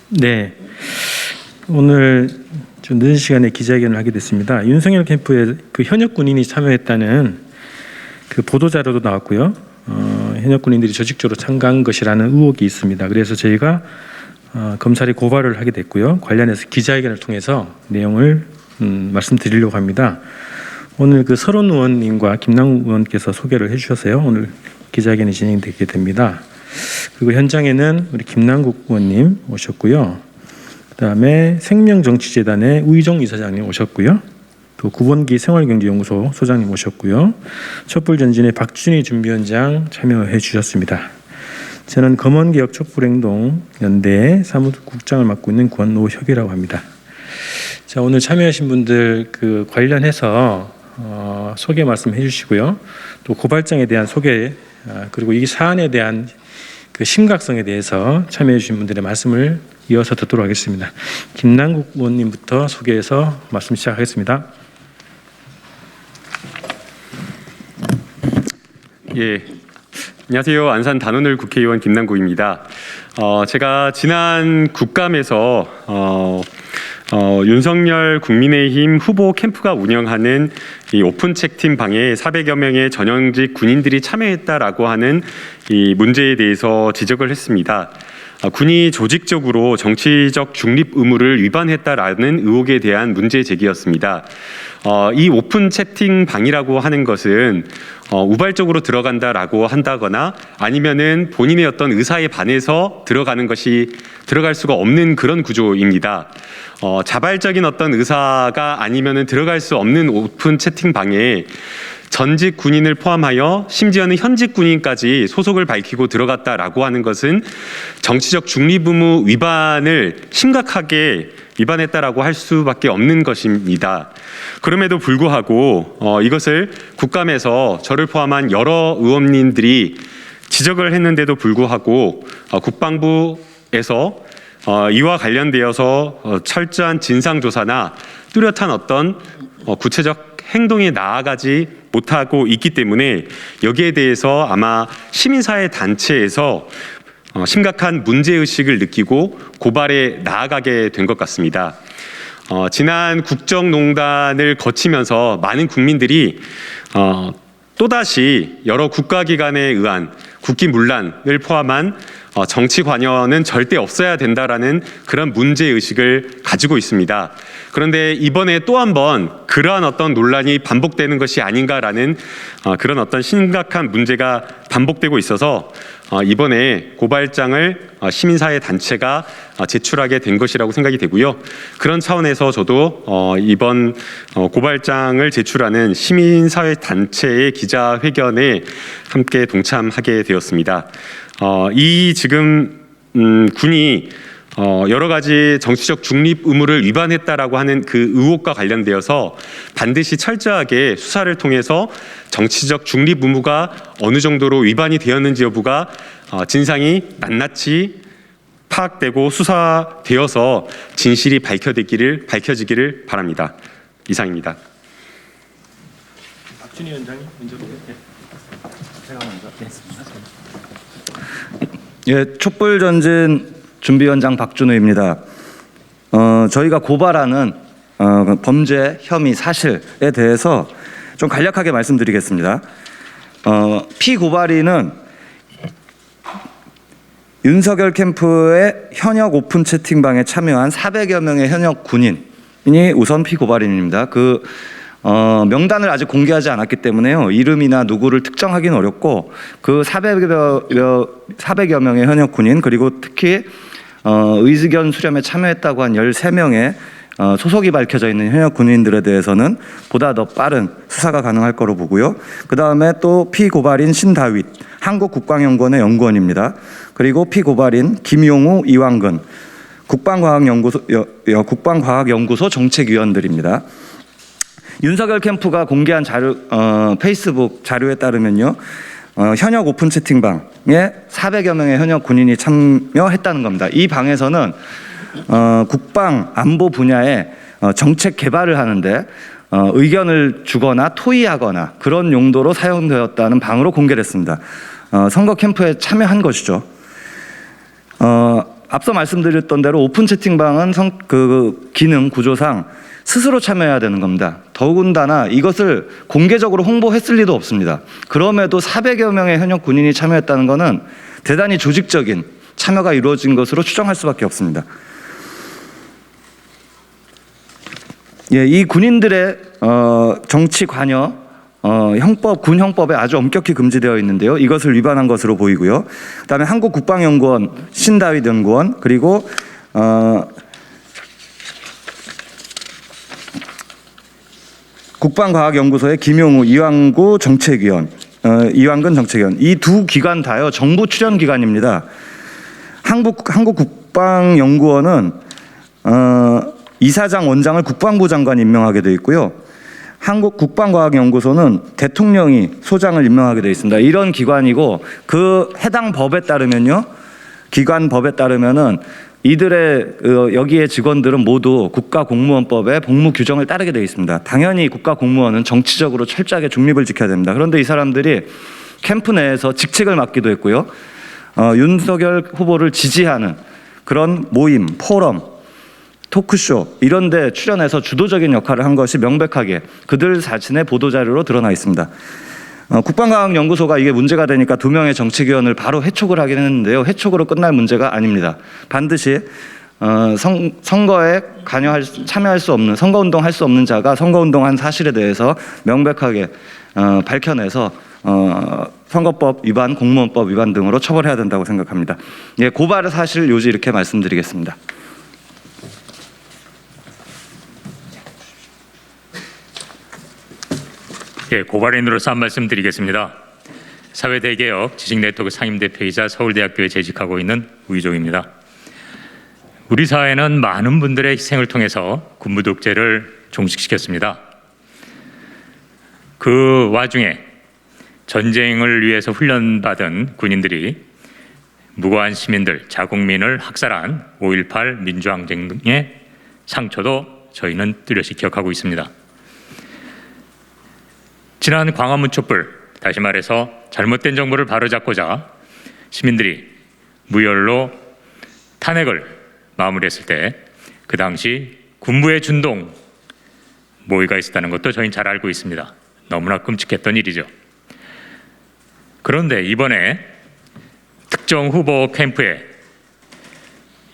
네, 오늘 좀 늦은 시간에 기자회견을 하게 됐습니다. 윤석열 캠프에 그 현역 군인이 참여했다는 그 보도 자료도 나왔고요. 현역 군인들이 조직적으로 참가한 것이라는 의혹이 있습니다. 그래서 저희가 검찰에 고발을 하게 됐고요. 관련해서 기자회견을 통해서 내용을 말씀드리려고 합니다. 오늘 그 설원 의원님과 김남국 의원께서 소개를 해주셔서요. 오늘 기자회견이 진행되게 됩니다. 그리고 현장에는 우리 김남국 의원님 오셨고요. 그다음에 생명정치재단의 우희종 이사장님 오셨고요. 또 구본기 생활경제연구소 소장님 오셨고요. 촛불전진의 박준희 준비위원장 참여해 주셨습니다. 저는 검언개혁 촛불행동 연대 사무국장을 맡고 있는 권오혁이라고 합니다. 자, 오늘 참여하신 분들 그 관련해서 소개 말씀해 주시고요. 또 고발장에 대한 소개 그리고 이 사안에 대한 그 심각성에 대해서 참여해 주신 분들의 말씀을 이어서 듣도록 하겠습니다. 김남국 의원님부터 소개해서 말씀 시작하겠습니다. 예, 안녕하세요. 안산 단오늘 국회의원 김남국입니다. 제가 지난 국감에서 윤석열 국민의힘 후보 캠프가 운영하는 이 오픈 책팀 방에 400여 명의 전현직 군인들이 참여했다라고 하는 이 문제에 대해서 지적을 했습니다. 군이 조직적으로 정치적 중립 의무를 위반했다라는 의혹에 대한 문제 제기였습니다. 이 오픈 채팅 방이라고 하는 것은 우발적으로 들어간다라고 한다거나 아니면은 본인의 어떤 의사에 반해서 들어갈 수가 없는 그런 구조입니다. 자발적인 어떤 의사가 아니면은 들어갈 수 없는 오픈 채팅 방에 전직 군인을 포함하여 심지어는 현직 군인까지 소속을 밝히고 들어갔다라고 하는 것은 정치적 중립 의무 위반을 심각하게 위반했다라고 할 수밖에 없는 것입니다. 그럼에도 불구하고 이것을 국감에서 저를 포함한 여러 의원님들이 지적을 했는데도 불구하고 국방부에서 이와 관련되어서 철저한 진상조사나 뚜렷한 어떤 구체적 행동에 나아가지 못하고 있기 때문에 여기에 대해서 아마 시민사회 단체에서 심각한 문제의식을 느끼고 고발에 나아가게 된 것 같습니다. 지난 국정농단을 거치면서 많은 국민들이 또다시 여러 국가기관에 의한 국기문란을 포함한 정치 관여는 절대 없어야 된다라는 그런 문제의식을 가지고 있습니다. 그런데 이번에 또 한 번 그러한 어떤 논란이 반복되는 것이 아닌가라는 그런 어떤 심각한 문제가 반복되고 있어서 이번에 고발장을 시민사회 단체가 제출하게 된 것이라고 생각이 되고요. 그런 차원에서 저도 이번 고발장을 제출하는 시민사회 단체의 기자회견에 함께 동참하게 되었습니다. 이 지금 군이 여러 가지 정치적 중립 의무를 위반했다라고 하는 그 의혹과 관련되어서 반드시 철저하게 수사를 통해서 정치적 중립 의무가 어느 정도로 위반이 되었는지 여부가 진상이 낱낱이 파악되고 수사되어서 진실이 밝혀지기를 바랍니다. 이상입니다. 박준희 위원장님 먼저 제가 먼저. 예, 촛불전진 준비위원장 박준우입니다. 저희가 고발하는 범죄 혐의 사실에 대해서 좀 간략하게 말씀드리겠습니다. 피고발인은 윤석열 캠프의 현역 오픈 채팅방에 참여한 400여 명의 현역 군인이 우선 피고발인입니다. 그 명단을 아직 공개하지 않았기 때문에요. 이름이나 누구를 특정하기는 어렵고 그 400여 명의 현역 군인 그리고 특히 의견 수렴에 참여했다고 한 13명의 소속이 밝혀져 있는 현역 군인들에 대해서는 보다 더 빠른 수사가 가능할 거로 보고요. 그 다음에 또 피고발인 신다윗 한국국방연구원의 연구원입니다. 그리고 피고발인 김용우, 이왕근 국방과학연구소 정책위원들입니다. 윤석열 캠프가 공개한 자료, 페이스북 자료에 따르면요. 현역 오픈 채팅방에 400여 명의 현역 군인이 참여했다는 겁니다. 이 방에서는 국방 안보 분야의 정책 개발을 하는데 의견을 주거나 토의하거나 그런 용도로 사용되었다는 방으로 공개됐습니다. 선거 캠프에 참여한 것이죠. 앞서 말씀드렸던 대로 오픈 채팅방은 그 기능 구조상 스스로 참여해야 되는 겁니다. 더군다나 이것을 공개적으로 홍보했을 리도 없습니다. 그럼에도 400여 명의 현역 군인이 참여했다는 것은 대단히 조직적인 참여가 이루어진 것으로 추정할 수밖에 없습니다. 예, 이 군인들의 정치 관여 형법, 군 형법에 아주 엄격히 금지되어 있는데요. 이것을 위반한 것으로 보이고요. 그다음에 한국국방연구원 신다윗 연구원, 그리고 국방과학연구소의 김용우 이완근 정책위원, 이 두 기관 다요 정부 출연 기관입니다. 한국국방연구원은 이사장 원장을 국방부 장관이 임명하게 되어 있고요. 한국국방과학연구소는 대통령이 소장을 임명하게 되어 있습니다. 이런 기관이고 그 해당 법에 따르면요, 기관 법에 따르면은 이들의 여기에 직원들은 모두 국가공무원법의 복무 규정을 따르게 되어 있습니다. 당연히 국가공무원은 정치적으로 철저하게 중립을 지켜야 됩니다. 그런데 이 사람들이 캠프 내에서 직책을 맡기도 했고요. 윤석열 후보를 지지하는 그런 모임, 포럼, 토크쇼 이런 데 출연해서 주도적인 역할을 한 것이 명백하게 그들 자신의 보도자료로 드러나 있습니다. 국방과학연구소가 이게 문제가 되니까 2명의 정책위원을 바로 해촉을 하긴 했는데요. 해촉으로 끝날 문제가 아닙니다. 반드시 선거에 참여할 수 없는, 선거운동 할 수 없는 자가 선거운동한 사실에 대해서 명백하게 밝혀내서 선거법 위반, 공무원법 위반 등으로 처벌해야 된다고 생각합니다. 예, 고발의 사실 요지 이렇게 말씀드리겠습니다. 예, 고발인으로서 한 말씀 드리겠습니다. 사회대개혁 지식네트워크 상임대표이자 서울대학교에 재직하고 있는 우희종입니다. 우리 사회는 많은 분들의 희생을 통해서 군부독재를 종식시켰습니다. 그 와중에 전쟁을 위해서 훈련받은 군인들이 무고한 시민들, 자국민을 학살한 5.18 민주항쟁의 상처도 저희는 뚜렷이 기억하고 있습니다. 지난 광화문 촛불, 다시 말해서 잘못된 정부를 바로잡고자 시민들이 무혈로 탄핵을 마무리했을 때 그 당시 군부의 준동 모의가 있었다는 것도 저희는 잘 알고 있습니다. 너무나 끔찍했던 일이죠. 그런데 이번에 특정 후보 캠프에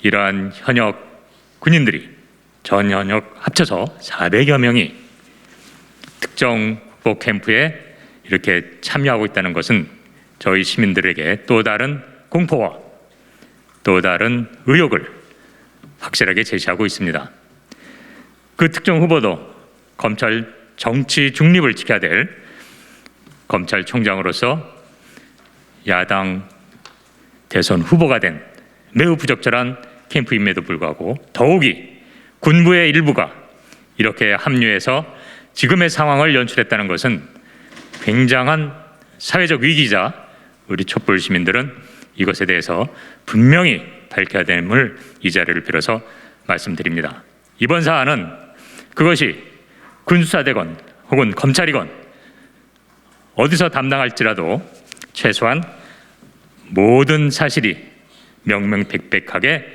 이러한 현역 군인들이 전 현역 합쳐서 400여 명이 특정 후보 캠프에 이렇게 참여하고 있다는 것은 저희 시민들에게 또 다른 공포와 또 다른 의혹을 확실하게 제시하고 있습니다. 그 특정 후보도 검찰 정치 중립을 지켜야 될 검찰총장으로서 야당 대선 후보가 된 매우 부적절한 캠프임에도 불구하고 더욱이 군부의 일부가 이렇게 합류해서 지금의 상황을 연출했다는 것은 굉장한 사회적 위기이자 우리 촛불 시민들은 이것에 대해서 분명히 밝혀야 됨을 이 자리를 빌어서 말씀드립니다. 이번 사안은 그것이 군수사되건 혹은 검찰이건 어디서 담당할지라도 최소한 모든 사실이 명명백백하게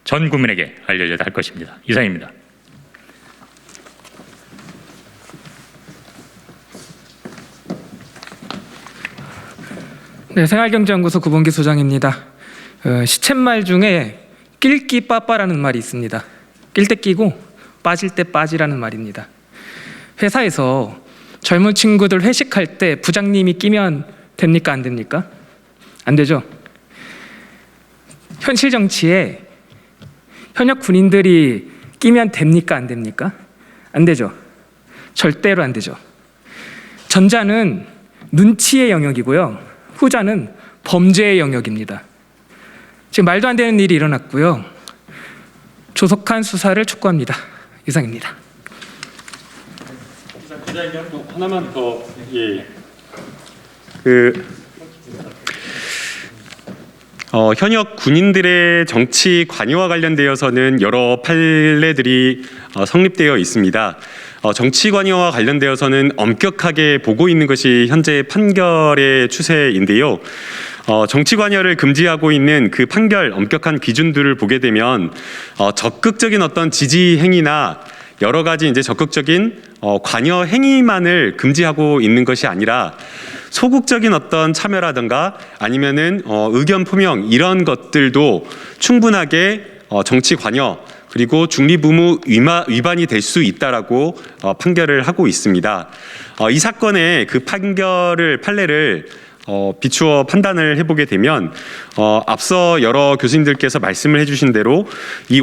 전 국민에게 알려져야 할 것입니다. 이상입니다. 네, 생활경제연구소 구본기 소장입니다. 시쳇말 중에 낄끼 빠빠라는 말이 있습니다. 낄 때 끼고 빠질 때 빠지라는 말입니다. 회사에서 젊은 친구들 회식할 때 부장님이 끼면 됩니까? 안 됩니까? 안 되죠. 현실 정치에 현역 군인들이 끼면 됩니까? 안 됩니까? 안 되죠. 절대로 안 되죠. 전자는 눈치의 영역이고요. 후자는 범죄의 영역입니다. 지금 말도 안 되는 일이 일어났고요. 조속한 수사를 촉구합니다. 이상입니다. 기자님 하나만 더 현역 군인들의 정치 관여와 관련되어서는 여러 판례들이 성립되어 있습니다. 정치 관여와 관련되어서는 엄격하게 보고 있는 것이 현재 판결의 추세인데요. 정치 관여를 금지하고 있는 그 판결 엄격한 기준들을 보게 되면 적극적인 어떤 지지 행위나 여러 가지 이제 적극적인 관여 행위만을 금지하고 있는 것이 아니라 소극적인 어떤 참여라든가 아니면은 의견 표명 이런 것들도 충분하게 정치 관여 그리고 중립 의무 위반이 될 수 있다라고 판결을 하고 있습니다. 이 사건의 그 판례를 비추어 판단을 해보게 되면 앞서 여러 교수님들께서 말씀을 해주신 대로 이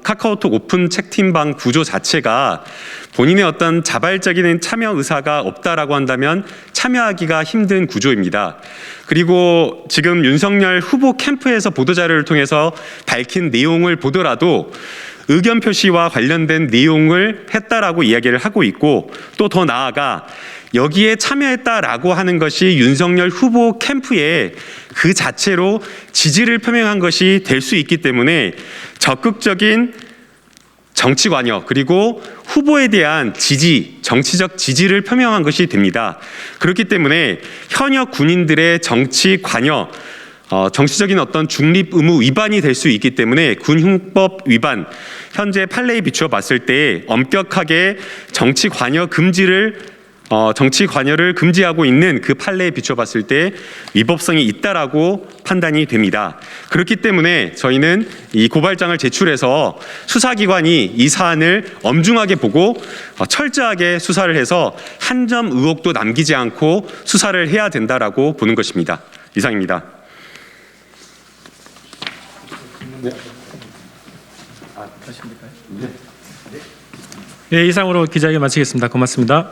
카카오톡 오픈 채팅방 구조 자체가 본인의 어떤 자발적인 참여 의사가 없다라고 한다면 참여하기가 힘든 구조입니다. 그리고 지금 윤석열 후보 캠프에서 보도자료를 통해서 밝힌 내용을 보더라도 의견 표시와 관련된 내용을 했다라고 이야기를 하고 있고 또 더 나아가 여기에 참여했다라고 하는 것이 윤석열 후보 캠프에 그 자체로 지지를 표명한 것이 될 수 있기 때문에 적극적인 정치 관여 그리고 후보에 대한 지지, 정치적 지지를 표명한 것이 됩니다. 그렇기 때문에 현역 군인들의 정치 관여 정치적인 어떤 중립 의무 위반이 될 수 있기 때문에 군흉법 위반 현재 판례에 비추어 봤을 때 엄격하게 정치 관여를 금지하고 있는 그 판례에 비추어 봤을 때 위법성이 있다라고 판단이 됩니다. 그렇기 때문에 저희는 이 고발장을 제출해서 수사기관이 이 사안을 엄중하게 보고 철저하게 수사를 해서 한 점 의혹도 남기지 않고 수사를 해야 된다라고 보는 것입니다. 이상입니다. 네, 이상으로 기자회견 마치겠습니다. 고맙습니다.